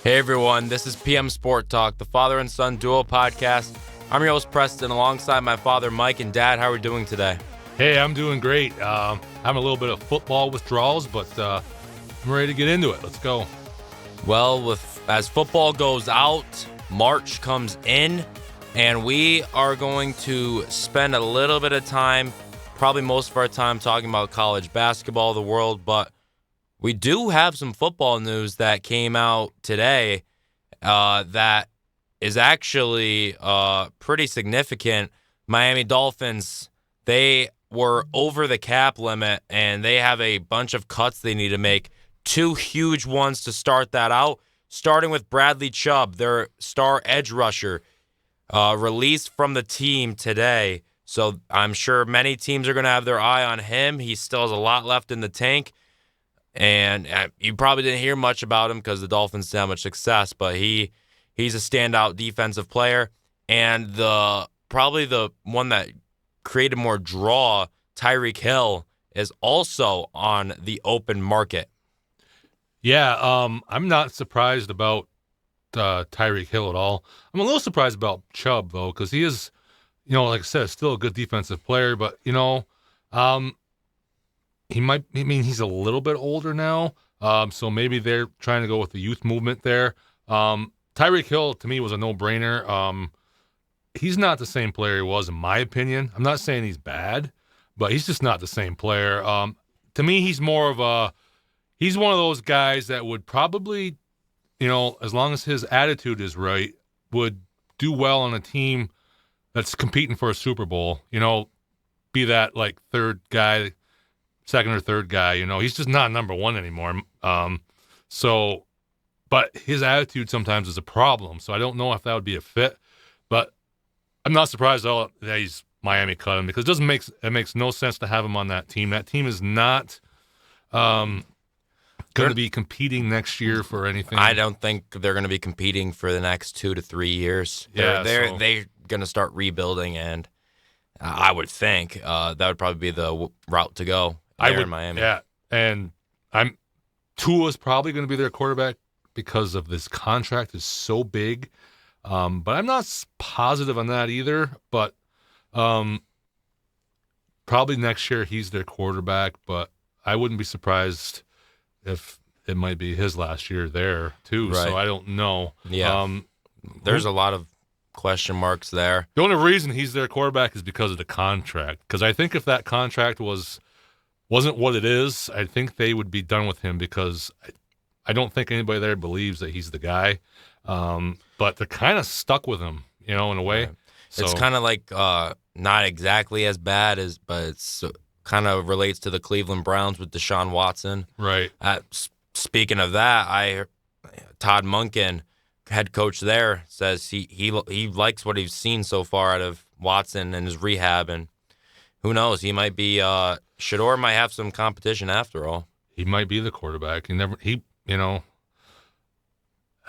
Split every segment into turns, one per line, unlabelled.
Hey everyone, this is PM Sport Talk, the father and son duo podcast. I'm your host Preston, alongside my father Mike and dad. How are we doing today?
Hey, I'm doing great. I'm a little bit of football withdrawals, but I'm ready to get into it. Let's go.
Well, as football goes out, March comes in, and we are going to spend a little bit of time, probably most of our time, talking about college basketball, the world, but we do have some football news that came out today that is actually pretty significant. Miami Dolphins, they were over the cap limit, and they have a bunch of cuts they need to make. Two huge ones to start that out, starting with Bradley Chubb, their star edge rusher, released from the team today. So I'm sure many teams are going to have their eye on him. He still has a lot left in the tank. And you probably didn't hear much about him because the Dolphins didn't have much success, but he's a standout defensive player. And probably the one that created more draw, Tyreek Hill, is also on the open market.
Yeah, I'm not surprised about Tyreek Hill at all. I'm a little surprised about Chubb, though, because he is, like I said, still a good defensive player. But, he's a little bit older now, so maybe they're trying to go with the youth movement there. Tyreek Hill, to me, was a no-brainer. He's not the same player he was, in my opinion. I'm not saying he's bad, but he's just not the same player. To me, he's one of those guys that would probably, as long as his attitude is right, would do well on a team that's competing for a Super Bowl, be that, like, third guy, second or third guy, he's just not number one anymore. But his attitude sometimes is a problem. So I don't know if that would be a fit, but I'm not surprised at all that he's Miami cut him, because it makes no sense to have him on that team. That team is not going to be competing next year for anything.
I don't think they're going to be competing for the next 2 to 3 years. They're going to start rebuilding, and I would think that would probably be the route to go. In Miami.
Yeah, and Tua's probably going to be their quarterback because of this contract is so big. But I'm not positive on that either. But probably next year he's their quarterback. But I wouldn't be surprised if it might be his last year there too. Right. So I don't know.
Yeah, there's a lot of question marks there.
The only reason he's their quarterback is because of the contract. Because I think if that contract wasn't what it is, I think they would be done with him, because I don't think anybody there believes that he's the guy. But they're kind of stuck with him, in a way. Right. So,
it's kind of like not exactly as bad but it's kind of relates to the Cleveland Browns with Deshaun Watson.
Right.
Speaking of that, Todd Monken, head coach there, says he likes what he's seen so far out of Watson and his rehab, and who knows, he might be Shedeur might have some competition after all.
He might be the quarterback. Hard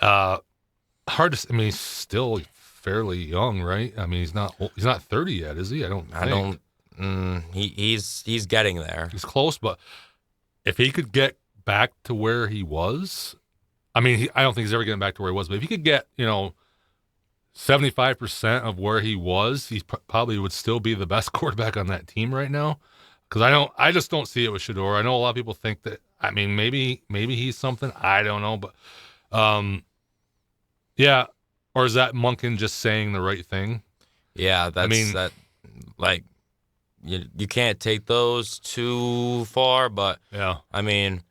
to. I mean, he's still fairly young, right? I mean, he's not 30 yet, is he? I don't.
He's getting there.
He's close, but if he could get back to where he was, I mean, I don't think he's ever getting back to where he was. But if he could get 75% of where he was, he probably would still be the best quarterback on that team right now. Because I just don't see it with Shedeur. I know a lot of people think that. I mean, maybe he's something. I don't know, but yeah. Or is that Monken just saying the right thing?
Yeah, you can't take those too far, but
yeah.
I mean,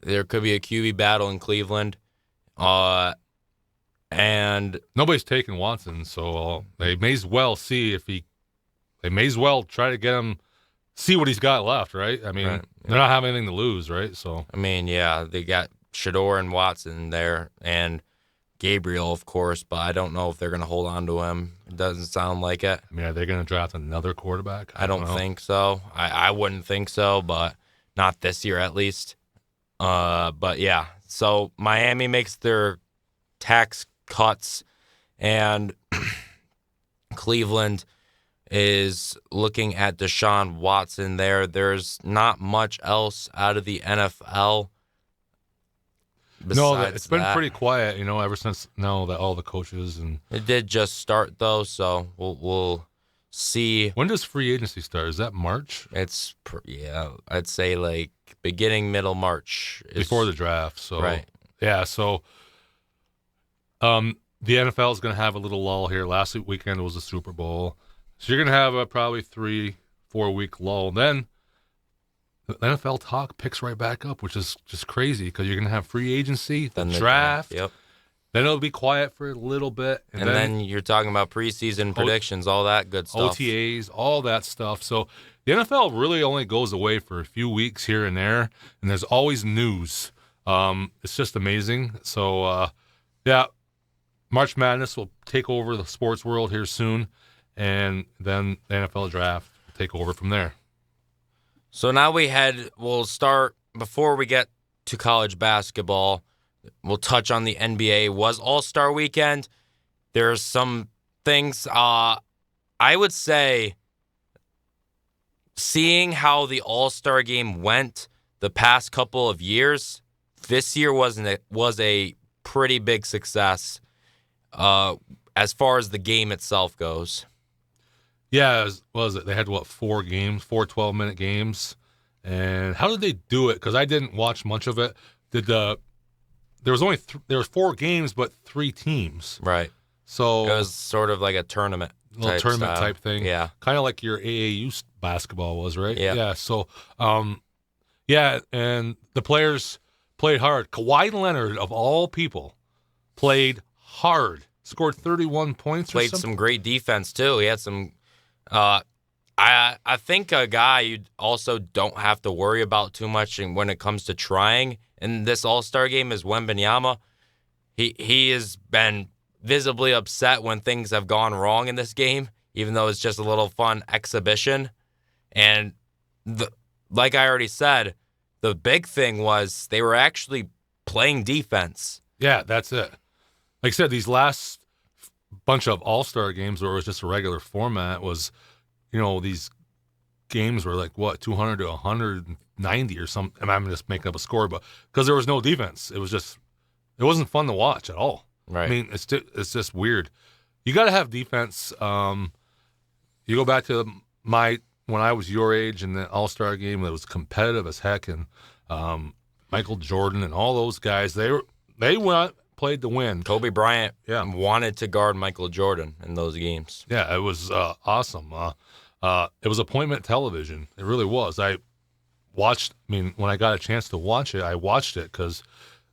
there could be a QB battle in Cleveland, and
nobody's taking Watson, so they may as well see they may as well try to get him. See what he's got left, right? I mean, right. They're not having anything to lose, right? So
I mean, yeah, they got Shedeur and Watson there, and Gabriel, of course, but I don't know if they're going to hold on to him. It doesn't sound like it.
I mean, are they going to draft another quarterback?
I don't think so. I wouldn't think so, but not this year at least. But yeah, so Miami makes their tax cuts, and Cleveland is looking at Deshaun Watson there. There's not much else out of the NFL besides
it's been
that.
pretty quiet, ever since now that all the coaches and.
It did just start though, so we'll see.
When does free agency start? Is that March?
I'd say like beginning middle March
Before the draft. So
right.
Yeah, so the NFL is going to have a little lull here. Last weekend was the Super Bowl. So you're going to have a probably 3-4 week lull. Then the NFL talk picks right back up, which is just crazy because you're going to have free agency, the draft.
Yep.
Then it'll be quiet for a little bit.
And then you're talking about preseason predictions, all that good stuff.
OTAs, all that stuff. So the NFL really only goes away for a few weeks here and there, and there's always news. It's just amazing. So, March Madness will take over the sports world here soon, and then the NFL draft will take over from there.
So now we'll start, before we get to college basketball, we'll touch on the NBA. Was All-Star Weekend. There's some things, I would say, seeing how the All-Star game went the past couple of years, this year was a pretty big success as far as the game itself goes.
Yeah, what was it? They had, 4 games, 4 12-minute games. And how did they do it? Because I didn't watch much of it. There was only there was 4 games, but 3 teams.
Right.
So
it was sort of like a tournament.
Type thing.
Yeah.
Kind of like your AAU basketball was, right?
Yeah.
Yeah. So, and the players played hard. Kawhi Leonard, of all people, played hard. Scored 31 points.
Played some great defense too. He had some. I think a guy you also don't have to worry about too much when it comes to trying in this All-Star game is Wembanyama. He has been visibly upset when things have gone wrong in this game, even though it's just a little fun exhibition. And like I already said, the big thing was they were actually playing defense.
Yeah, that's it. Like I said, these last bunch of All-Star games where it was just a regular format was, these games were like, 200 to 190 or something. I'm just making up a score, but because there was no defense, it wasn't fun to watch at all.
Right.
I mean, it's just weird. You got to have defense. You go back to when I was your age in the All-Star game, that was competitive as heck, and Michael Jordan and all those guys, they played to win.
Kobe Bryant wanted to guard Michael Jordan in those games.
Yeah, it was awesome. It was appointment television. It really was. When I got a chance to watch it, I watched it because,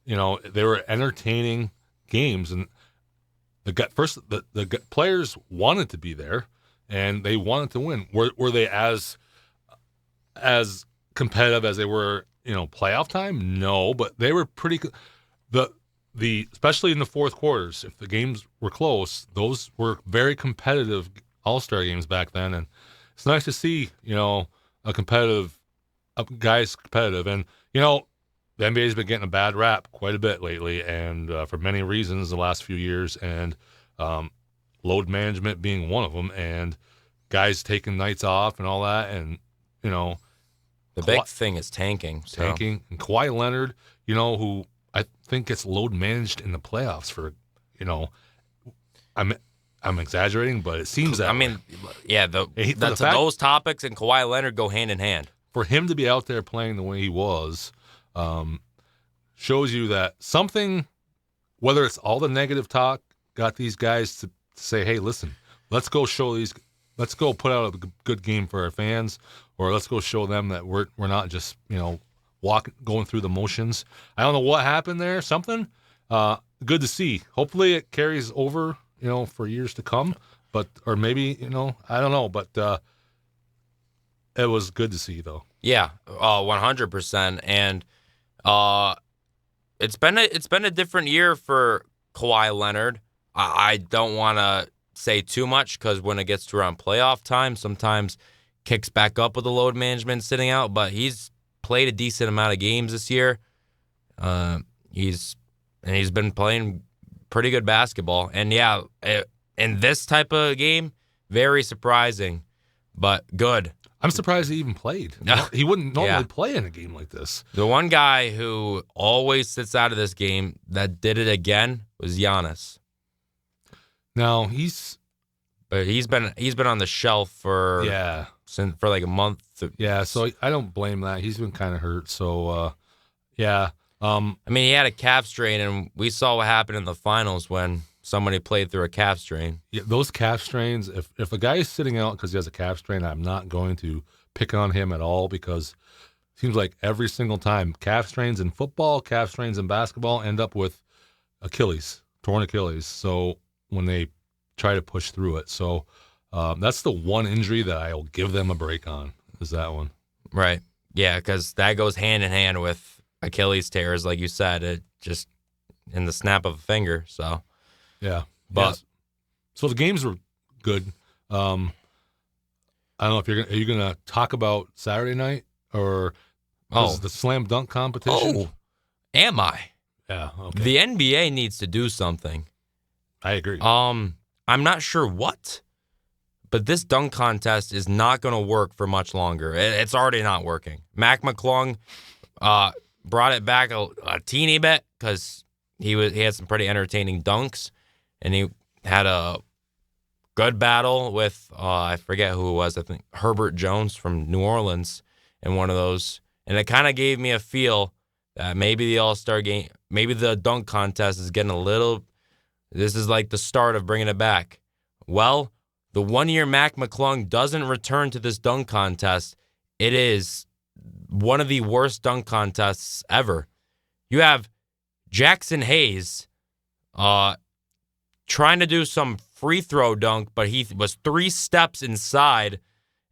they were entertaining games, and the players wanted to be there, and they wanted to win. Were they as competitive as they were, playoff time? No, but they were pretty good. Especially in the fourth quarters, if the games were close, those were very competitive All-Star games back then, and it's nice to see, guys competitive. And, the NBA's been getting a bad rap quite a bit lately, and for many reasons the last few years, and load management being one of them, and guys taking nights off and all that, and,
the big thing is tanking.
Tanking. And Kawhi Leonard, who I think gets load managed in the playoffs for, I'm exaggerating, but it seems that way.
Those topics and Kawhi Leonard go hand in hand.
For him to be out there playing the way he was, shows you that something, whether it's all the negative talk, got these guys to say, hey, listen, let's go put out a good game for our fans, or let's go show them that we're not just, going through the motions. I don't know what happened there. Something good to see. Hopefully it carries over, for years to come. Or maybe, I don't know. But it was good to see, though.
Yeah, 100%. And it's been a different year for Kawhi Leonard. I don't want to say too much because when it gets to around playoff time, sometimes kicks back up with the load management sitting out. But he's played a decent amount of games this year. He's been playing pretty good basketball. And in this type of game, very surprising, but good.
I'm surprised he even played. He wouldn't normally play in a game like this.
The one guy who always sits out of this game that did it again was Giannis.
Now
But he's been on the shelf for like a month.
Yeah, so I don't blame that. He's been kind of hurt. So yeah.
I mean, he had a calf strain, and we saw what happened in the finals when somebody played through a calf strain.
Yeah, those calf strains. If a guy is sitting out because he has a calf strain, I'm not going to pick on him at all because it seems like every single time calf strains in football, calf strains in basketball end up with torn Achilles. So when they try to push through it, so that's the one injury that I'll give them a break on. Is that one?
Right. Yeah, because that goes hand in hand with Achilles tears, like you said. It just in the snap of a finger. So.
Yeah,
but
yes. So the games were good. I don't know if are you gonna talk about Saturday night or the slam dunk competition?
Oh, am I?
Yeah. Okay.
The NBA needs to do something.
I agree.
I'm not sure what, but this dunk contest is not going to work for much longer. It's already not working. Mac McClung brought it back a teeny bit because he had some pretty entertaining dunks. And he had a good battle with, I forget who it was, I think Herbert Jones from New Orleans in one of those. And it kind of gave me a feel that maybe the All-Star game, maybe the dunk contest is getting this is like the start of bringing it back. Well, the 1 year Mac McClung doesn't return to this dunk contest, it is one of the worst dunk contests ever. You have Jackson Hayes, trying to do some free throw dunk, but he was 3 steps inside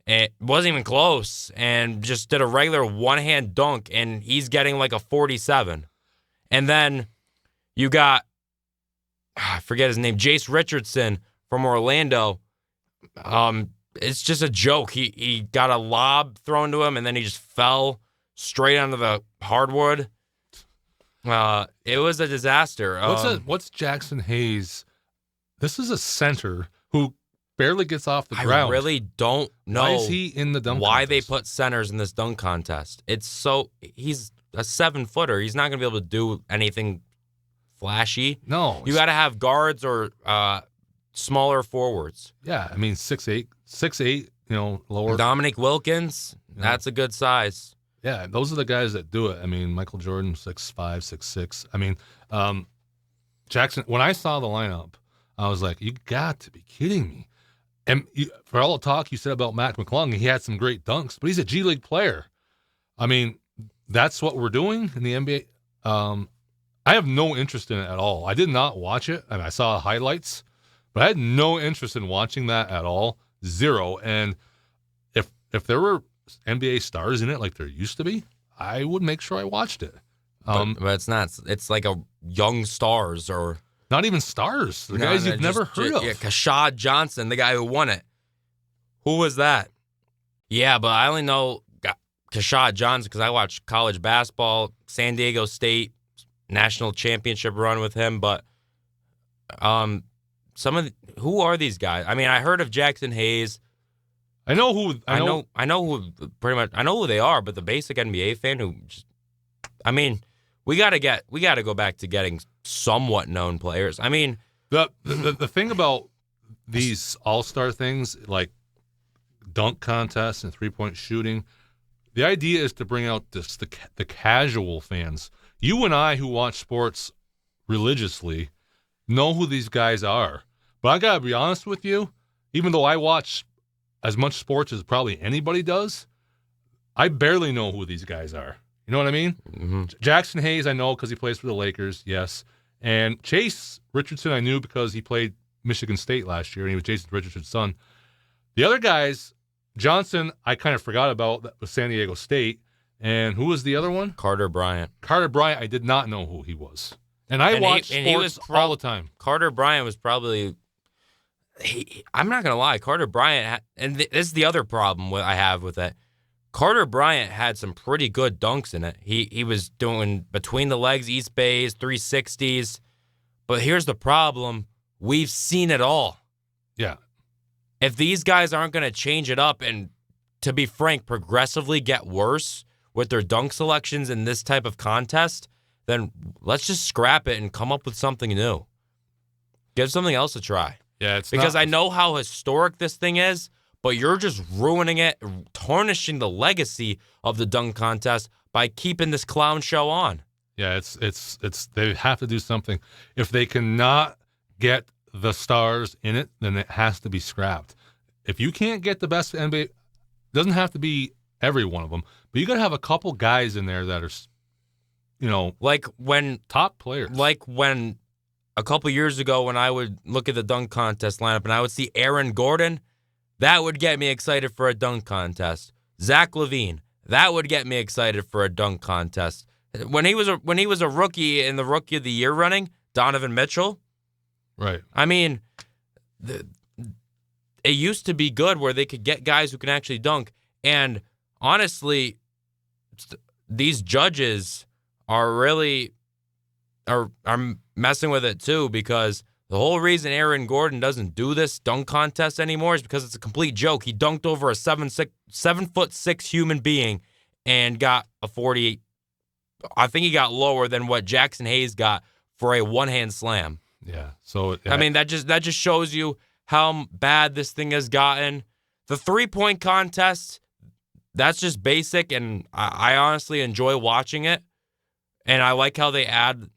and wasn't even close and just did a regular one-hand dunk, and he's getting like a 47. And then you got, I forget his name, Jace Richardson from Orlando. It's just a joke. He got a lob thrown to him, and then he just fell straight onto the hardwood. It was a disaster.
What's Jackson Hayes? This is a center who barely gets off the ground.
I really don't know
why is he in the dunk
why
contest?
they put centers in this dunk contest. He's a 7-footer. He's not going to be able to do anything flashy.
No.
You got to have guards or smaller forwards.
Yeah, I mean 6'8", lower.
Dominic Wilkins, that's a good size.
Yeah, those are the guys that do it. I mean, Michael Jordan, 6'5", 6'6". I mean, Jackson, when I saw the lineup, I was like, you got to be kidding me. And for all the talk you said about Mac McClung, he had some great dunks, but he's a G League player. I mean, that's what we're doing in the NBA. I have no interest in it at all. I did not watch it, and I saw highlights, but I had no interest in watching that at all. Zero. And if there were NBA stars in it like there used to be, I would make sure I watched it.
But it's not. It's like a young stars or...
Not even stars. The guys you've never heard of.
Yeah, Kashad Johnson, the guy who won it. Who was that? Yeah, but I only know Kashad Johnson because I watched college basketball, San Diego State national championship run with him. But who are these guys? I mean, I heard of Jackson Hayes.
I know who.
I know who pretty much. I know who they are. But the basic NBA fan who, we got to go back to getting somewhat known players. I mean,
the thing about these all-star things like dunk contests and three-point shooting, the idea is to bring out the casual fans. You and I who watch sports religiously know who these guys are. But I got to be honest with you, even though I watch as much sports as probably anybody does, I barely know who these guys are. You know what I mean?
Mm-hmm.
Jackson Hayes, I know because he plays for the Lakers, yes. And Chase Richardson, I knew because he played Michigan State last year, and he was Jason Richardson's son. The other guys, Johnson, I kind of forgot about. That was San Diego State. And who was the other one?
Carter Bryant.
Carter Bryant, I did not know who he was. And I watched sports all the time.
Carter Bryant was probably... I'm not going to lie. Carter Bryant, and this is the other problem I have with it. Carter Bryant had some pretty good dunks in it. He was doing between the legs, East Bays, 360s. But here's the problem. We've seen it all.
Yeah.
If these guys aren't going to change it up and to be frank, progressively get worse with their dunk selections in this type of contest, then let's just scrap it and come up with something new. Give something else a try.
Yeah, it's
because I know how historic this thing is, but you're just ruining it, tarnishing the legacy of the dunk contest by keeping this clown show on.
Yeah, it's they have to do something. If they cannot get the stars in it, then it has to be scrapped. If you can't get the best NBA, it doesn't have to be every one of them, but you got to have a couple guys in there that are,
like when
top players.
Like when a couple years ago when I would look at the dunk contest lineup and I would see Aaron Gordon, that would get me excited for a dunk contest. Zach LaVine, that would get me excited for a dunk contest. When he was a rookie in the Rookie of the Year running, Donovan Mitchell.
Right.
I mean, it used to be good where they could get guys who can actually dunk. And honestly, these judges are really are messing with it too, because the whole reason Aaron Gordon doesn't do this dunk contest anymore is because it's a complete joke. He dunked over a 7'6" human being and got a 48. I think he got lower than what Jackson Hayes got for a one-hand slam.
Yeah. So
I mean, that just shows you how bad this thing has gotten. The 3-point contest, that's just basic, and I honestly enjoy watching it. And I like how they add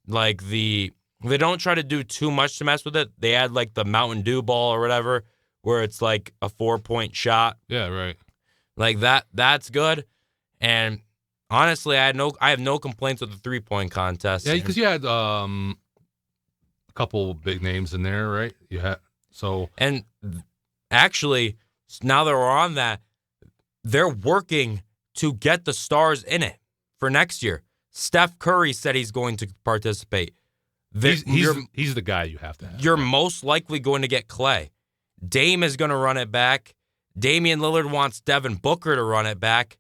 they don't try to do too much to mess with it. They add like the Mountain Dew ball or whatever, where it's like a 4-point shot.
Yeah, right.
Like that's good. And honestly, I have no complaints with the 3-point contest.
Yeah, because you had a couple big names in there, right? You had
and actually, now that we're on that, they're working to get the stars in it for next year. Steph Curry said he's going to participate.
He's the guy you have to have.
You're most likely going to get Clay. Dame is going to run it back. Damian Lillard wants Devin Booker to run it back.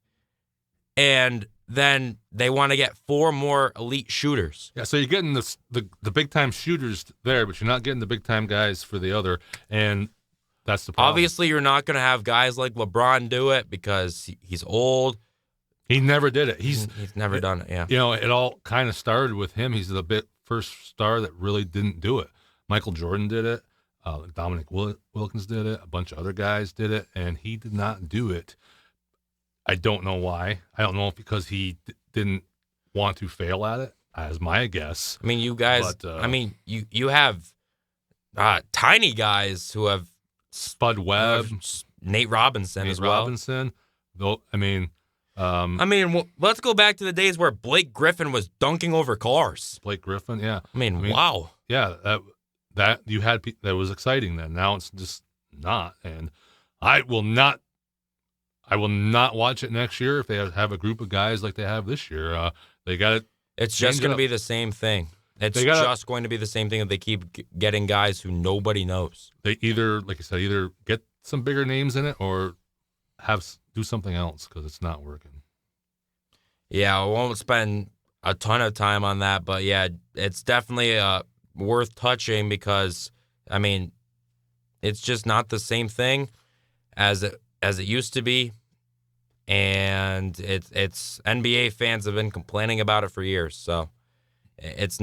And then they want to get 4 more elite shooters.
Yeah, so you're getting the big-time shooters there, but you're not getting the big-time guys for the other, and that's the problem.
Obviously, you're not going to have guys like LeBron do it because he's old.
He never did it.
He's never done it, yeah.
It all kind of started with him. He's the first star that really didn't do it. Michael Jordan did it. Dominic Wilkins did it. A bunch of other guys did it, and he did not do it. I don't know why. I don't know if because he didn't want to fail at it, as my guess.
I mean, you guys, you have tiny guys who have
Spud Webb,
Nate Robinson as well.
Though,
let's go back to the days where Blake Griffin was dunking over cars.
Blake Griffin, yeah.
Wow.
Yeah, that you had that was exciting then. Now it's just not, and I will not watch it next year if they have a group of guys like they have this year. They got it.
It's just going to be the same thing. It's just going to be the same thing if they keep getting guys who nobody knows.
They either, like I said, either get some bigger names in it or do something else because it's not working.
Yeah, I won't spend a ton of time on that, but yeah, it's definitely worth touching because, it's just not the same thing as it used to be, and it's NBA fans have been complaining about it for years, so it's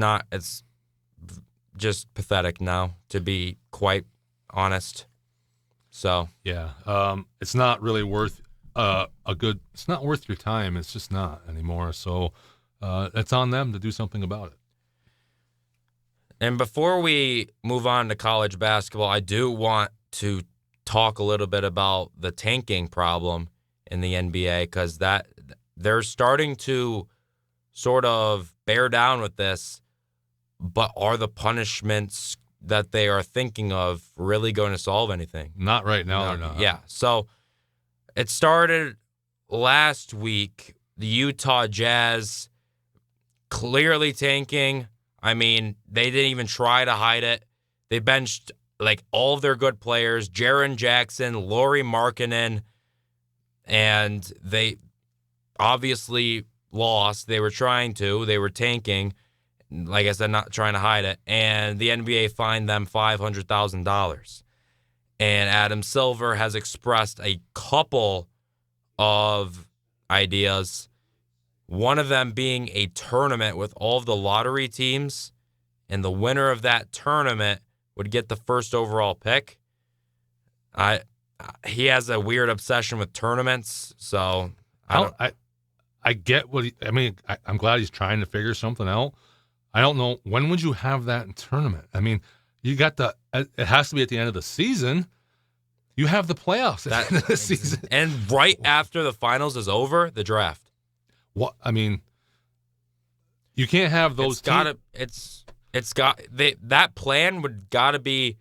just pathetic now, to be quite honest. So
yeah, it's not really worth it's not worth your time. It's just not anymore. So it's on them to do something about it.
And before we move on to college basketball, I do want to talk a little bit about the tanking problem in the NBA, because that they're starting to sort of bear down with this, but are the punishments that they are thinking of really going to solve anything?
Not right now. They're not.
Yeah. So it started last week. The Utah Jazz clearly tanking. They didn't even try to hide it. They benched all of their good players, Jaren Jackson, Lauri Markkanen, and they obviously lost. They were tanking. Like I said, not trying to hide it. And the NBA fined them $500,000. And Adam Silver has expressed a couple of ideas. One of them being a tournament with all of the lottery teams, and the winner of that tournament would get the first overall pick. He has a weird obsession with tournaments, so
I get what I'm glad he's trying to figure something out. I don't know, when would you have that in tournament? I mean, you got it has to be at the end of the season. You have the playoffs at the end of the season.
And right after the finals is over, the draft.
What? I mean, you can't have those
that plan would gotta be,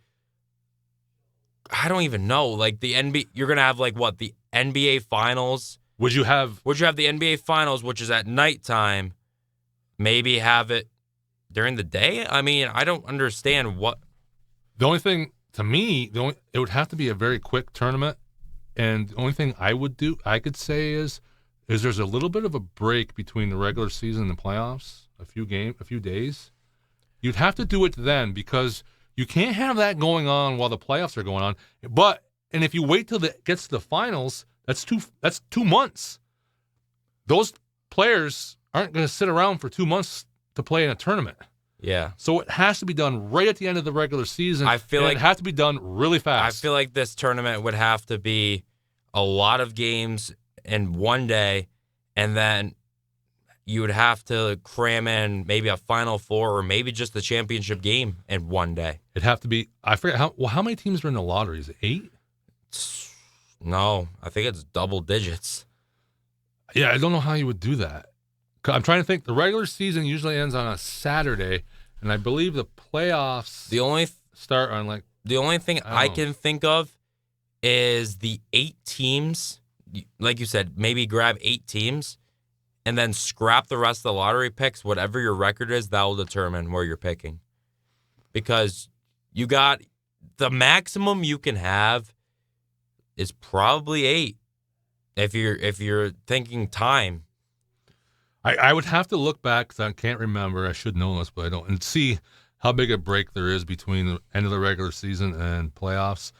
I don't even know. Like the NBA, you're gonna have the NBA finals.
Would you have
the NBA finals, which is at nighttime? Maybe have it during the day? I mean, I don't understand what.
The only thing to me, it would have to be a very quick tournament, and the only thing I could say is there's a little bit of a break between the regular season and the playoffs, a few days. You'd have to do it then, because you can't have that going on while the playoffs are going on. And if you wait till it gets to the finals, that's 2 months. Those players aren't going to sit around for 2 months to play in a tournament.
Yeah.
So it has to be done right at the end of the regular season.
I feel like
it has to be done really fast.
I feel like this tournament would have to be a lot of games in one day, and then you would have to cram in maybe a Final Four or maybe just the championship game in one day.
It'd have to be, I forget, how many teams are in the lottery? Is it 8?
No, I think it's double digits.
Yeah, I don't know how you would do that. I'm trying to think. The regular season usually ends on a Saturday, and I believe the playoffs start on
the only thing I can think of is the 8 teams. Like you said, maybe grab 8 teams and then scrap the rest of the lottery picks. Whatever your record is, that will determine where you're picking. Because you got the maximum you can have is probably 8 if you're thinking time.
I would have to look back because I can't remember. I should know this, but I don't. And see how big a break there is between the end of the regular season and playoffs.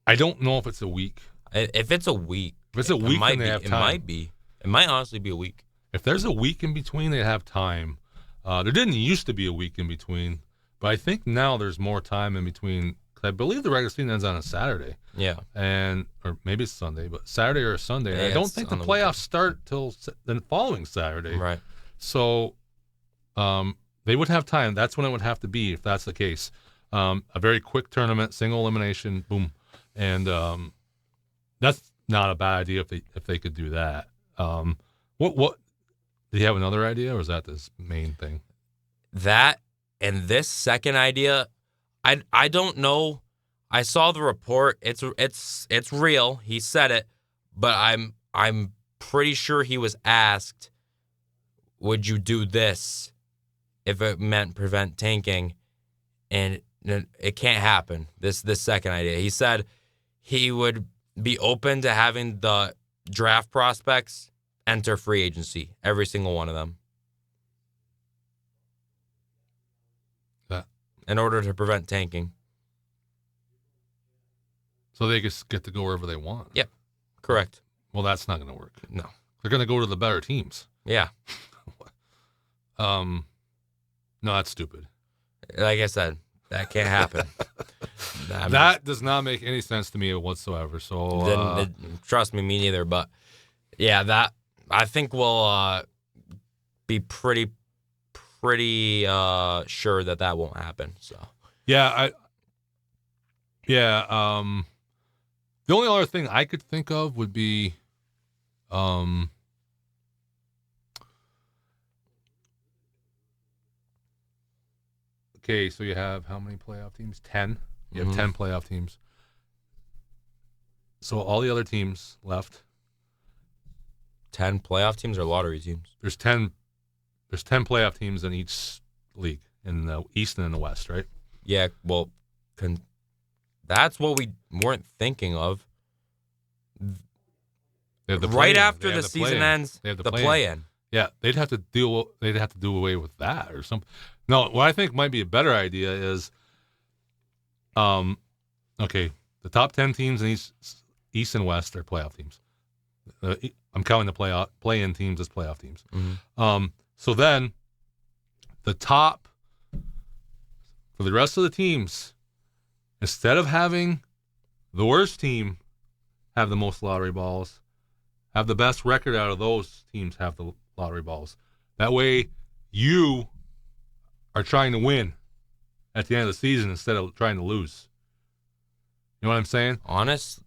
I don't know if it's a week.
If it's a week.
If it's a week, then they have time.
It might be. It might honestly be a week.
If there's a week in between, they have time. There didn't used to be a week in between, but I think now there's more time in between. I believe the regular season ends on a Saturday.
Yeah.
Or maybe it's Sunday, but Saturday or Sunday.
Yeah,
I don't think the playoffs start till the following Saturday.
Right.
So they would have time. That's when it would have to be, if that's the case. A very quick tournament, single elimination, boom. And that's not a bad idea if they could do that. What do you have another idea, or is that this main thing? That
and this second idea, I don't know. I saw the report. It's real. He said it, but I'm pretty sure he was asked, "Would you do this if it meant prevent tanking?" And it can't happen. This second idea. He said he would be open to having the draft prospects enter free agency, every single one of them. In order to prevent tanking.
So they just get to go wherever they want.
Yep. Correct.
Well, that's not going to work.
No.
They're going to go to the better teams.
Yeah.
No, that's stupid.
Like I said, that can't happen.
That does not make any sense to me whatsoever. So
trust me neither. But yeah, that I think will be pretty sure that won't happen. So
yeah, the only other thing I could think of would be, okay, so you have how many playoff teams? 10. You have 10 playoff teams. So all the other teams left.
10 playoff teams or lottery teams?
There's 10 playoff teams in each league, in the East and in the West, right?
Yeah, well, that's what we weren't thinking of. Right after the season ends, the play-in.
Yeah, they'd have to do away with that or something. No, what I think might be a better idea is, okay, the top 10 teams in East and West are playoff teams. I'm counting the play-in teams as playoff teams.
Mm-hmm.
So then the top for the rest of the teams, instead of having the worst team have the most lottery balls, have the best record out of those teams have the lottery balls. That way you are trying to win at the end of the season instead of trying to lose. You know what I'm saying?
Honest,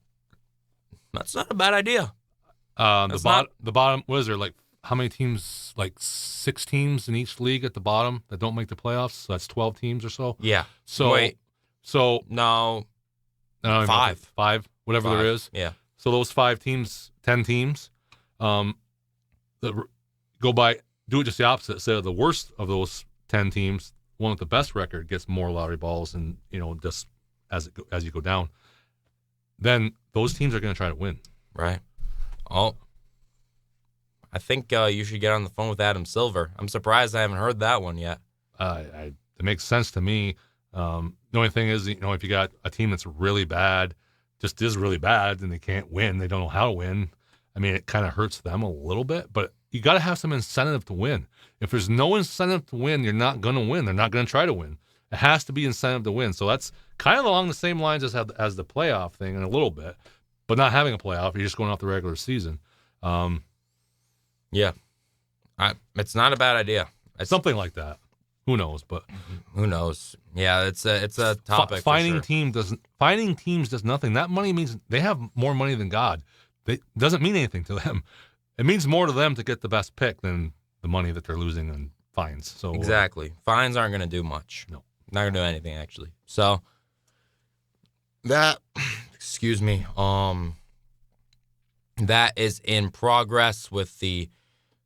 that's not a bad idea.
The bottom, what is there, like how many teams? Like 6 teams in each league at the bottom that don't make the playoffs. So that's 12 teams or so.
Yeah.
So
Wait.
So
No.
I don't know,
5.
5, whatever there is.
Yeah.
So those 5 teams, 10 teams, that go by, do it just the opposite. Instead of the worst of those 10 teams, one with the best record gets more lottery balls, and just as you go down, then those teams are going to try to win.
Right. Oh, I think you should get on the phone with Adam Silver. I'm surprised I haven't heard that one yet.
It makes sense to me. The only thing is, if you got a team that's really bad, just is really bad, and they can't win, they don't know how to win. I mean, it kind of hurts them a little bit, but you got to have some incentive to win. If there's no incentive to win, you're not going to win. They're not going to try to win. It has to be incentive to win. So that's kind of along the same lines as the playoff thing in a little bit, but not having a playoff. You're just going off the regular season.
Yeah. It's not a bad idea.
Something like that. Who knows? But
who knows? Yeah, it's a topic.
Finding teams does nothing. That money means they have more money than God. It doesn't mean anything to them. It means more to them to get the best pick than the money that they're losing on fines. So
exactly, fines aren't going to do much.
No,
not going to do anything actually. So that, excuse me, that is in progress with the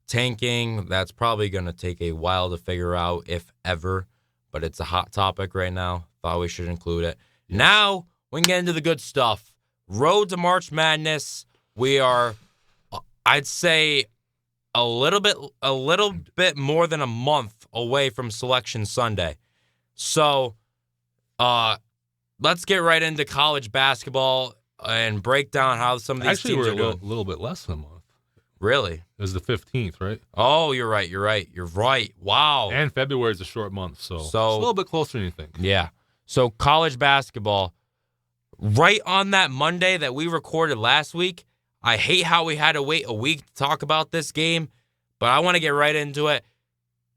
tanking. That's probably going to take a while to figure out, if ever, but it's a hot topic right now. Thought we should include it. Yes. Now we can get into the good stuff. Road to March Madness. We are, I'd say, a little bit more than a month away from Selection Sunday. So, let's get right into college basketball and break down how some of these teams are doing.
A little bit less than a month.
Really?
It was the 15th, right?
Oh, you're right. Wow.
And February is a short month, so it's a little bit closer than you think.
Yeah. So college basketball, right on that Monday that we recorded last week. I hate how we had to wait a week to talk about this game, but I want to get right into it.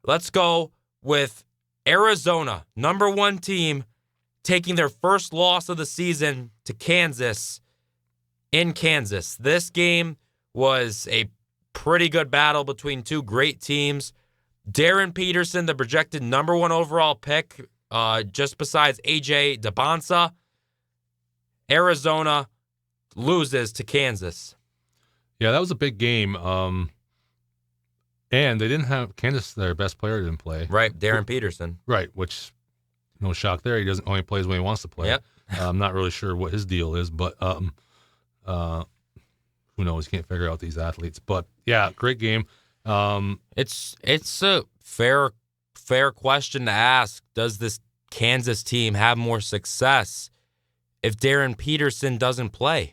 Let's go with Arizona, number 1 team, taking their first loss of the season to Kansas in Kansas. This game was a pretty good battle between 2 great teams. Darren Peterson, the projected number 1 overall pick, just besides A.J. DeBonsa. Arizona loses to Kansas.
Yeah, that was a big game. And they didn't have Kansas, their best player didn't play.
Right, Darren Peterson.
Right, which no shock there. He doesn't only plays when he wants to play.
Yep. I'm
not really sure what his deal is, but who knows? Can't figure out these athletes. But yeah, great game.
It's a fair question to ask. Does this Kansas team have more success if Darren Peterson doesnling play?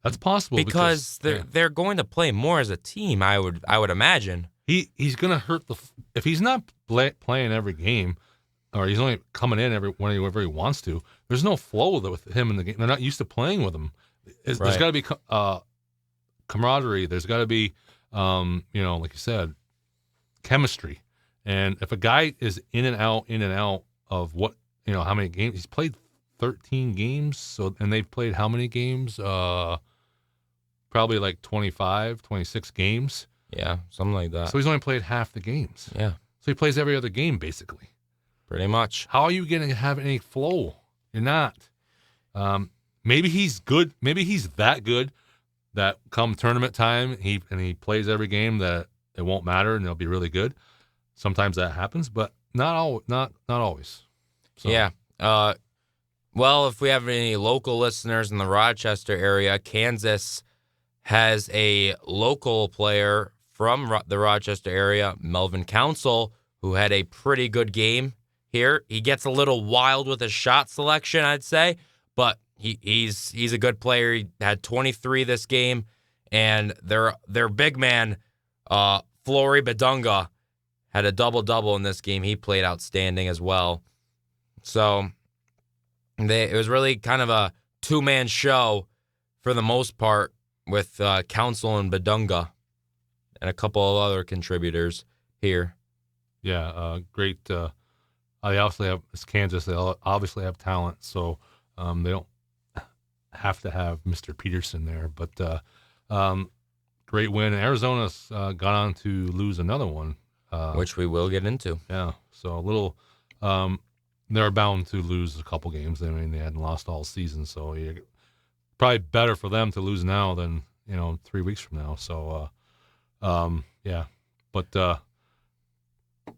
That's possible
because they're going to play more as a team. I would imagine
he's going to hurt if he's not playing every game, or he's only coming in whenever he wants to. There's no flow with him in the game. They're not used to playing with him. There's got to be camaraderie. There's got to be like you said, chemistry. And if a guy is in and out of how many games he's played. 13 games, and they've played how many games? Probably like 25, 26 games.
Yeah, something like that.
So he's only played half the games.
Yeah.
So he plays every other game, basically.
Pretty much.
How are you going to have any flow? You're not. Maybe he's good. Maybe he's that good that come tournament time, he plays every game that it won't matter and it'll be really good. Sometimes that happens, but not always. So.
Yeah. Well, if we have any local listeners in the Rochester area, Kansas has a local player from the Rochester area, Melvin Council, who had a pretty good game here. He gets a little wild with his shot selection, I'd say, but he's a good player. He had 23 this game, And their big man, Flory Badunga, had a double-double in this game. He played outstanding as well. So it was really kind of a two-man show for the most part with Council and Badunga and a couple of other contributors here.
Yeah, great. They obviously have, it's Kansas, they obviously have talent, so they don't have to have Mr. Peterson there. But great win. Arizona's gone on to lose another one.
Which we will get into.
Yeah, so a little, they're bound to lose a couple games. I mean, they hadn't lost all season, so probably better for them to lose now than 3 weeks from now. So, yeah, but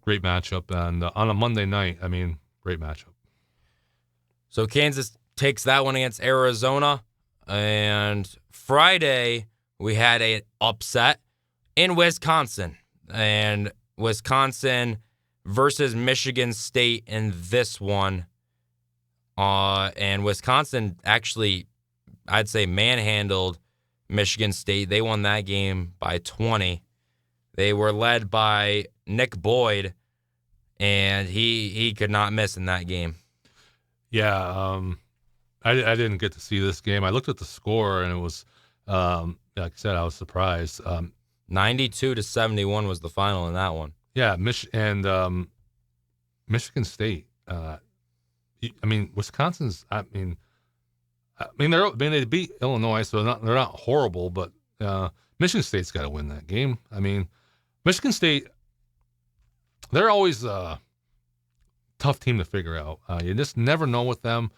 great matchup, and on a Monday night, I mean, great matchup.
So Kansas takes that one against Arizona, and Friday we had an upset in Wisconsin, and Wisconsin versus Michigan State in this one. And Wisconsin actually, I'd say, manhandled Michigan State. They won that game by 20. They were led by Nick Boyd, and he could not miss in that game.
Yeah, I didn't get to see this game. I looked at the score, and it was, like I said, I was surprised.
92-71 was the final in that one.
Yeah, Michigan State. I mean, Wisconsin's. They beat Illinois, so they're not horrible, but Michigan State's got to win that game. I mean, Michigan State, they're always a tough team to figure out. You just never know with them.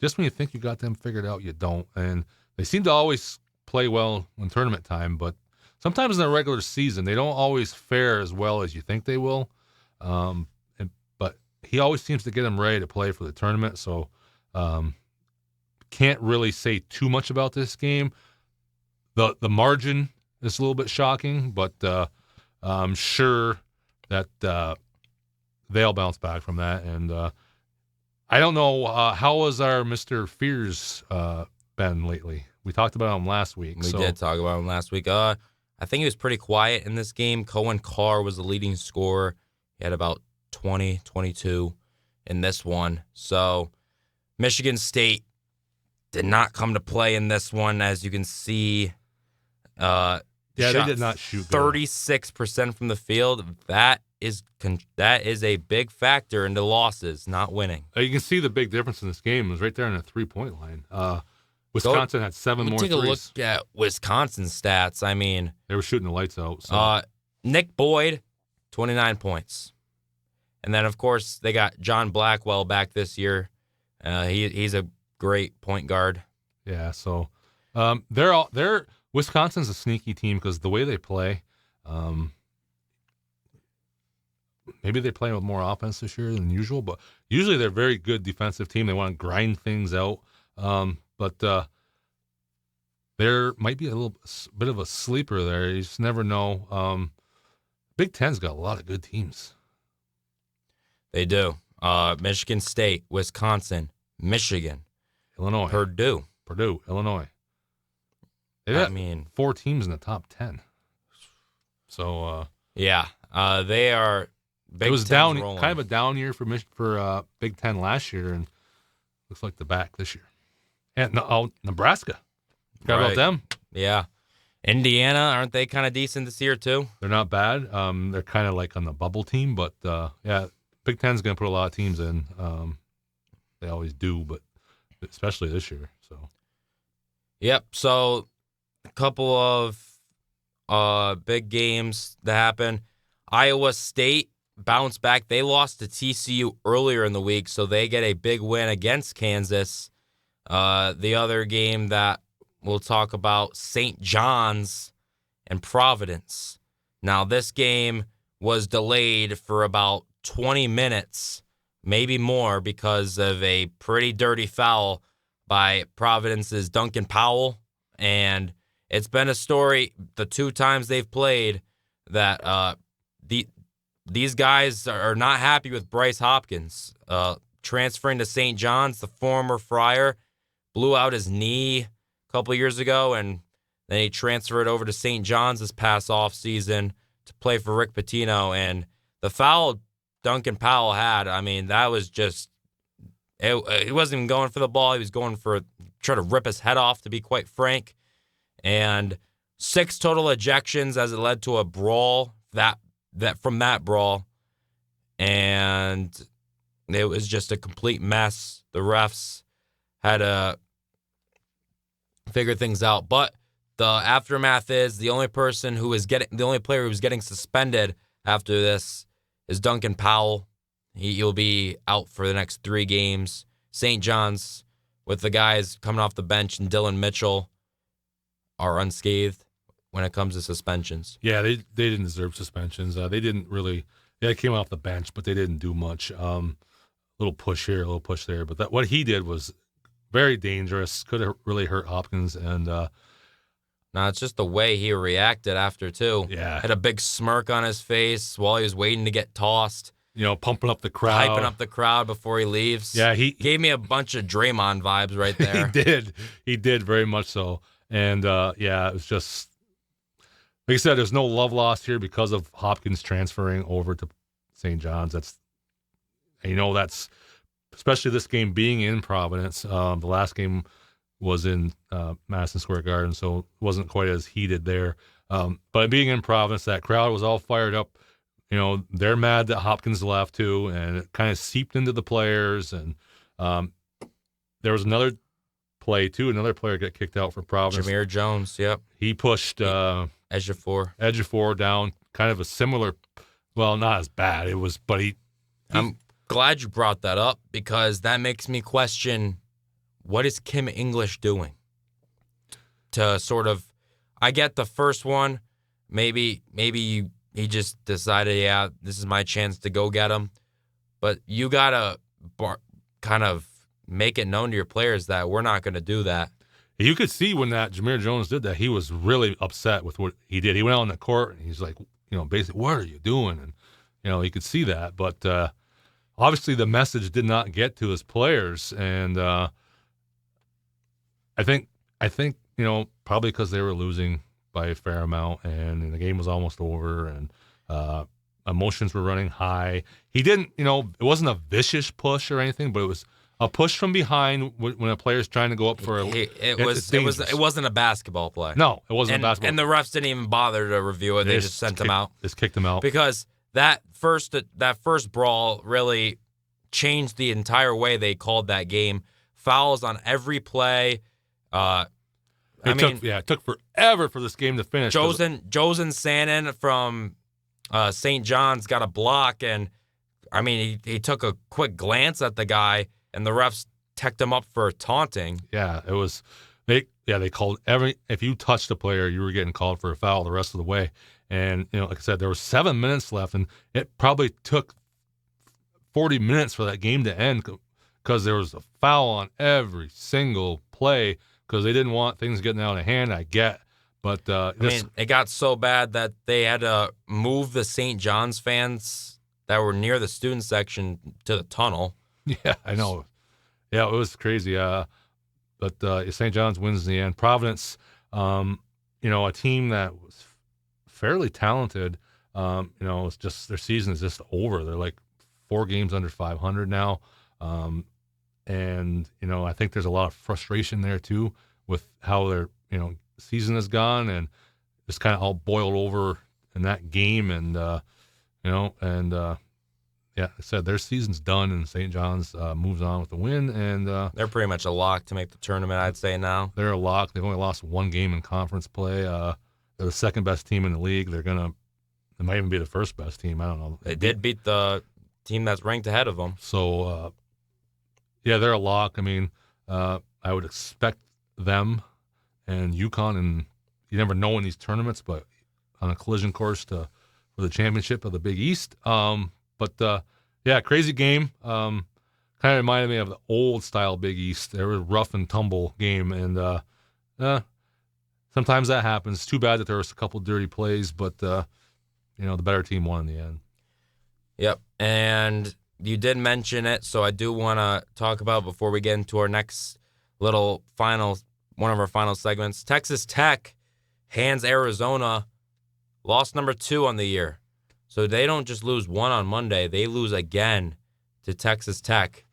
Just when you think you got them figured out, you don't, and they seem to always play well in tournament time, but sometimes in the regular season, they don't always fare as well as you think they will. But he always seems to get them ready to play for the tournament, so can't really say too much about this game. The margin is a little bit shocking, but I'm sure that they'll bounce back from that. And I don't know, how has our Mr. Fears been lately? We talked about him last week.
We did talk about him last week. I think he was pretty quiet in this game. Cohen Carr was the leading scorer. He had about 20, 22 in this one. So Michigan State did not come to play in this one, as you can see.
Yeah, they did not shoot
36% from the field. That is a big factor into losses, not winning.
You can see the big difference in this game. It was right there on the 3-point line. Wisconsin had 7 more threes.
Take a look at Wisconsin's stats. I mean,
they were shooting the lights out. So.
Nick Boyd, 29 points. And then, of course, they got John Blackwell back this year. He's a great point guard.
Yeah, so Wisconsin's a sneaky team because the way they play, maybe they play with more offense this year than usual, but usually they're a very good defensive team. They want to grind things out. But there might be a little bit of a sleeper there. You just never know. Big Ten's got a lot of good teams.
They do. Michigan State, Wisconsin, Michigan,
Illinois,
Purdue,
Illinois. They got 4 teams in the top 10. So
yeah, they are. Big
it was
Ten's
kind of a down year for Big Ten last year, and looks like the back this year. And Nebraska. Forgot about them.
Yeah. Indiana, aren't they kind of decent this year too?
They're not bad. They're kind of like on the bubble team, but yeah, Big Ten's going to put a lot of teams in. They always do, but especially this year. So.
Yep. So a couple of big games that happened. Iowa State bounced back. They lost to TCU earlier in the week, so they get a big win against Kansas. The other game that we'll talk about, St. John's and Providence. Now, this game was delayed for about 20 minutes, maybe more, because of a pretty dirty foul by Providence's Duncan Powell. And it's been a story the 2 times they've played that these guys are not happy with Bryce Hopkins. Transferring to St. John's, the former Friar, blew out his knee a couple years ago, and Then he transferred over to St. John's this past offseason to play for Rick Pitino. And the foul Duncan Powell had, I mean, that was just, he wasn't even going for the ball. He was going for, trying to rip his head off, to be quite frank. And 6 total ejections as it led to a brawl from that brawl. And it was just a complete mess. The refs had to figure things out. But the aftermath is the only player who was getting suspended after this is Duncan Powell. He'll be out for the next 3 games. St. John's, with the guys coming off the bench, and Dylan Mitchell are unscathed when it comes to suspensions.
Yeah, they didn't deserve suspensions. They didn't really. They came off the bench, but they didn't do much. Little push here, a little push there. But what he did was very dangerous. Could have really hurt Hopkins. And
no, it's just the way he reacted after, too.
Yeah.
Had a big smirk on his face while he was waiting to get tossed.
Pumping up the crowd.
Hyping up the crowd before he leaves.
Yeah, he
gave me a bunch of Draymond vibes right there.
He did very much so. And, it was just, like I said, there's no love lost here because of Hopkins transferring over to St. John's. That's especially this game being in Providence. The last game was in Madison Square Garden, so it wasn't quite as heated there. But being in Providence, that crowd was all fired up. They're mad that Hopkins left too, and it kind of seeped into the players. And there was another play too. Another player got kicked out for Providence.
Jameer Jones, yep.
He pushed
Ejiofor
down. Kind of a similar, well, not as bad. It was, but
I'm glad you brought that up, because that makes me question, what is Kim English doing to sort of, I get the first one, maybe he just decided, yeah, this is my chance to go get him. But you got to kind of make it known to your players that we're not going to do that.
You could see when that Jameer Jones did that, he was really upset with what he did. He went out on the court and he's like, basically, what are you doing? And, you could see that. But obviously the message did not get to his players. And I think probably because they were losing by a fair amount and the game was almost over and emotions were running high. He didn't, it wasn't a vicious push or anything, but it was a push from behind when a player's trying to go up for
it wasn't a basketball play.
No, it wasn't a basketball.
And the refs didn't even bother to review it. They just sent him out.
Just kicked him out.
Because that first brawl really changed the entire way they called that game. Fouls on every play.
It took forever for this game to finish.
Josen Sannon from St. John's got a block, and he took a quick glance at the guy, and the refs teched him up for taunting.
Yeah, it was. They called if you touched a player, you were getting called for a foul the rest of the way. And like I said, there was 7 minutes left, and it probably took 40 minutes for that game to end because there was a foul on every single play because they didn't want things getting out of hand. I get, but
it got so bad that they had to move the St. John's fans that were near the student section to the tunnel.
Yeah, I know. Yeah, it was crazy. But St. John's wins in the end. Providence, a team that was fairly talented. It's just their season is just over. They're like 4 games under 500 now. And I think there's a lot of frustration there too with how their season has gone and just kind of all boiled over in that game. And I said their season's done, and St. John's moves on with the win, and
they're pretty much a lock to make the tournament. I'd say now
they're a lock. They've only lost 1 game in conference play. They're the second best team in the league. They might even be the first best team. I don't know.
They did beat the team that's ranked ahead of them.
So, they're a lock. I would expect them and UConn, and you never know in these tournaments, but on a collision course for the championship of the Big East. Crazy game. Kind of reminded me of the old style Big East. There was a rough and tumble game, and sometimes that happens. Too bad that there was a couple dirty plays, but the better team won in the end.
Yep, and you did mention it, so I do want to talk about before we get into our next one of our final segments. Texas Tech hands Arizona loss number 2 on the year. So they don't just lose one on Monday. They lose again to Texas Tech.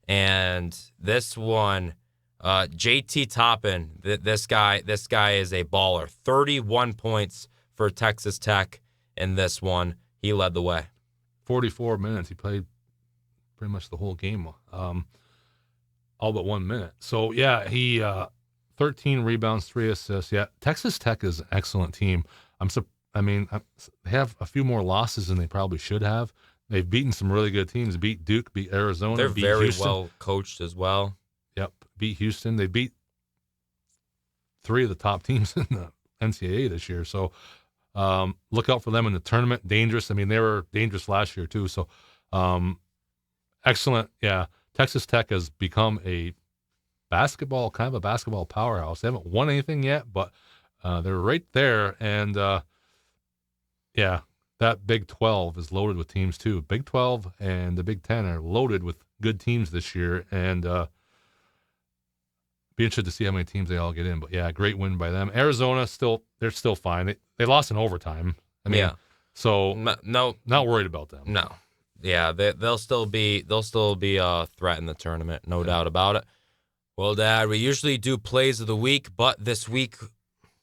And this one, JT Toppin, this guy is a baller. 31 points for Texas Tech in this one. He led the way.
44 minutes. He played pretty much the whole game, all but 1 minute. So, yeah, he 13 rebounds, 3 assists. Yeah, Texas Tech is an excellent team. They have a few more losses than they probably should have. They've beaten some really good teams. Beat Duke, beat Arizona.
They're
beat
very
Houston.
well coached as well.
Yep, beat Houston. They beat 3 of the top teams in the NCAA this year. So look out for them in the tournament. Dangerous. I mean, they were dangerous last year too. So excellent. Yeah, Texas Tech has become a basketball powerhouse. They haven't won anything yet, but they're right there. And yeah, that Big 12 is loaded with teams too. Big 12 and the Big 10 are loaded with good teams this year, and be interested to see how many teams they all get in. But yeah, great win by them. Arizona they're still fine. They lost in overtime. So
no,
not worried about them.
No, yeah, they'll still be a threat in the tournament, no doubt about it. Well, Dad, we usually do plays of the week, but this week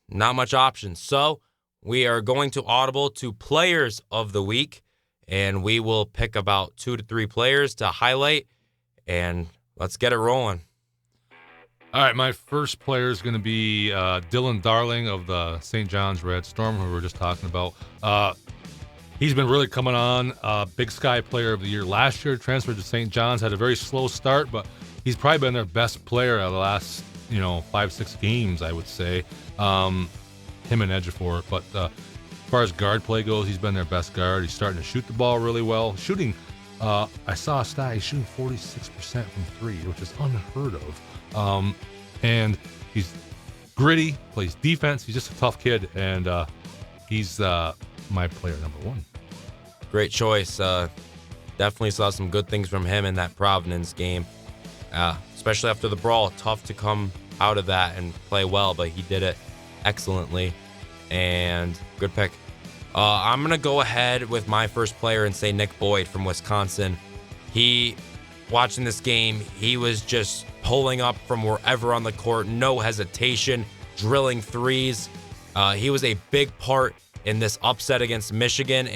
not much options. So we are going to audible to players of the week, and we will pick about 2 to 3 players to highlight, and let's get it rolling.
All right, my first player is going to be Dylan Darling of the St. John's Red Storm, who we were just talking about. He's been really coming on. Big Sky Player of the Year last year, transferred to St. John's, had a very slow start, but he's probably been their best player out of the last 5-6 games, I would say. Him and Ejiofor. But as far as guard play goes, he's been their best guard. He's starting to shoot the ball really well. Shooting, I saw a stat, he's shooting 46% from 3, which is unheard of. And he's gritty, plays defense. He's just a tough kid, and he's my player number 1.
Great choice. Definitely saw some good things from him in that Providence game, especially after the brawl. Tough to come out of that and play well, but he did it excellently, and good pick. I'm going to go ahead with my first player and say Nick Boyd from Wisconsin. Watching this game, he was just pulling up from wherever on the court, no hesitation, drilling threes. He was a big part in this upset against Michigan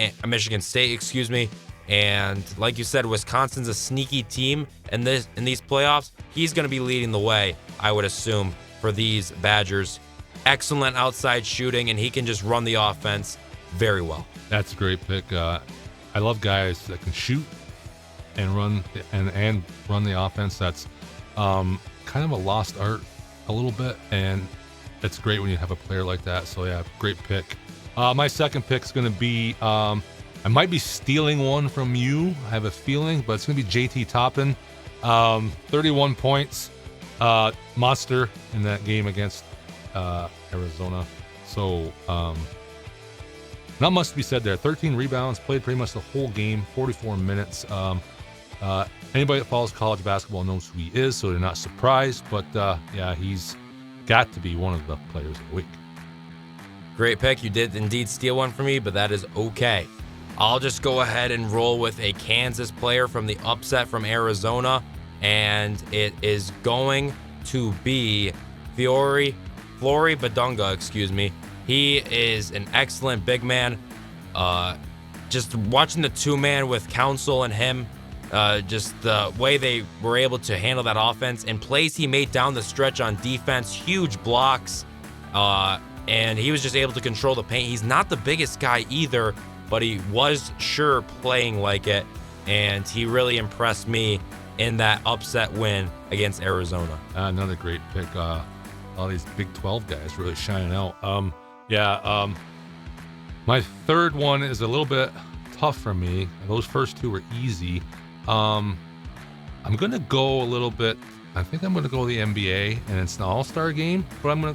State, And like you said, Wisconsin's a sneaky team in these playoffs. He's going to be leading the way, I would assume, for these Badgers. Excellent outside shooting, and he can just run the offense very well.
That's a great pick. I love guys that can shoot and run and run the offense. That's kind of a lost art a little bit, and it's great when you have a player like that. So yeah, great pick. My second pick is going to be I might be stealing one from you. I have a feeling, but it's going to be JT Toppin. 31 points, monster in that game against Arizona. So not much to be said there. 13 rebounds, played pretty much the whole game, 44 minutes. Anybody that follows college basketball knows who he is, so they're not surprised. But yeah, he's got to be one of the players of the week.
Great pick. You did indeed steal one from me, but that is okay. I'll just go ahead and roll with a Kansas player from the upset from Arizona, and it is going to be Flory Badunga, He is an excellent big man. Just watching the 2-man with Council and him, just the way they were able to handle that offense and plays he made down the stretch on defense, huge blocks, and he was just able to control the paint. He's not the biggest guy either, but he was sure playing like it, and he really impressed me in that upset win against Arizona.
Another great pick. All these Big 12 guys really shining out. My third one is a little bit tough for me. Those first 2 were easy. I'm going to go a little bit. I think I'm going to go the NBA, and it's an all-star game, but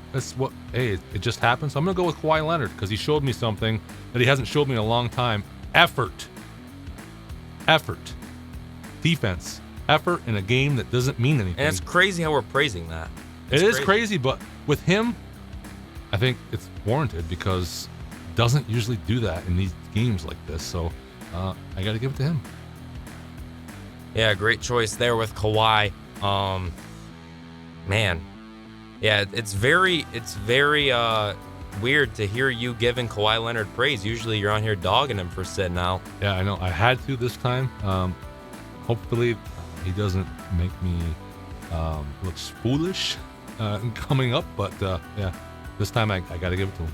it just happened. So I'm going to go with Kawhi Leonard because he showed me something that he hasn't showed me in a long time. Effort. Defense. Effort in a game that doesn't mean anything.
And it's crazy how we're praising that.
It is crazy, but with him, I think it's warranted because doesn't usually do that in these games like this. So I got to give it to him.
Yeah, great choice there with Kawhi. Man, yeah, it's very weird to hear you giving Kawhi Leonard praise. Usually you're on here dogging him for sitting out.
Yeah, I know. I had to this time. Hopefully he doesn't make me look foolish coming up. But yeah, this time I got to give it to him.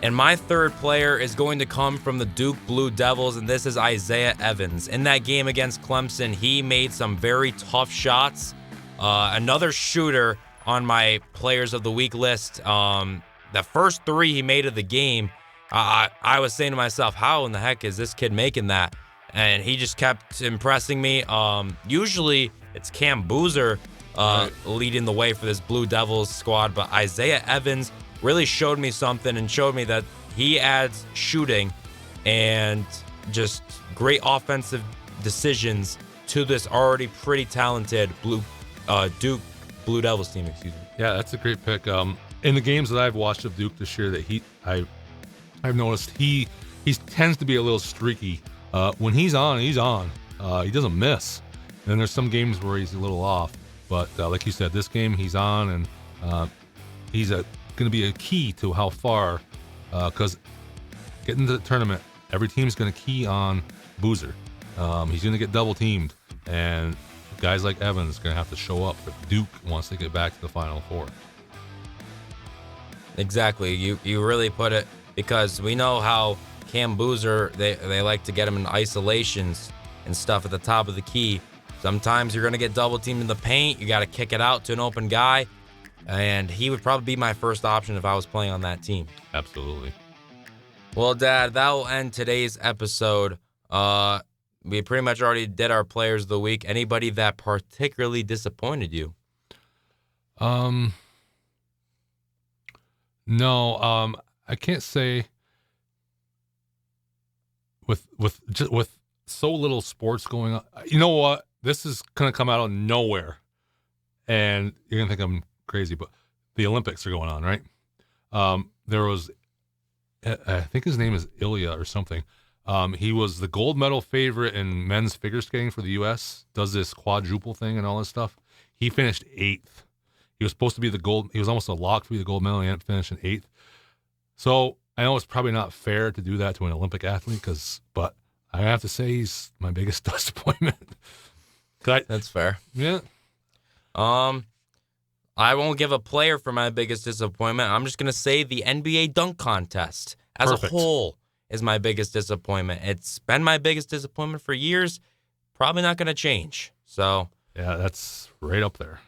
And my third player is going to come from the Duke Blue Devils, and this is Isaiah Evans. In that game against Clemson, he made some very tough shots. Another shooter on my Players of the Week list. The first three he made of the game, I was saying to myself, how in the heck is this kid making that? And he just kept impressing me. Usually it's Cam Boozer leading the way for this Blue Devils squad, but Isaiah Evans really showed me something and showed me that he adds shooting and just great offensive decisions to this already pretty talented Duke Blue Devils team. Excuse me.
Yeah, that's a great pick. In the games that I've watched of Duke this year, that I've noticed he tends to be a little streaky. When he's on, he's on. He doesn't miss. And then there's some games where he's a little off. But like you said, this game he's on, and he's going to be a key to how far, because getting to the tournament, every team's going to key on Boozer. He's going to get double teamed, and guys like Evans are going to have to show up if Duke wants to get back to the Final Four.
Exactly. You really put it, because we know how Cam Boozer, they like to get him in isolations and stuff at the top of the key. Sometimes you're going to get double teamed in the paint. You got to kick it out to an open guy. And he would probably be my first option if I was playing on that team.
Absolutely.
Well, Dad, that will end today's episode. We pretty much already did our Players of the Week. Anybody that particularly disappointed you?
No, I can't say with so little sports going on. You know what? This is going to come out of nowhere, and you're going to think I'm crazy, but the Olympics are going on, right? There was, I think his name is Ilya or something. He was the gold medal favorite in men's figure skating for the U.S., does this quadruple thing and all this stuff. He finished 8th. He was supposed to be he was almost a lock to be the gold medal, and he ended up finishing 8th. So I know it's probably not fair to do that to an Olympic athlete, but I have to say he's my biggest disappointment.
That's fair.
Yeah.
I won't give a player for my biggest disappointment. I'm just going to say the NBA dunk contest as a whole is my biggest disappointment. It's been my biggest disappointment for years. Probably not going to change. So
yeah, that's right up there.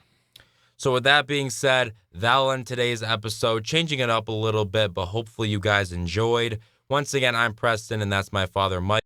So with that being said, that'll end today's episode, changing it up a little bit, but hopefully you guys enjoyed. Once again, I'm Preston, and that's my father, Mike.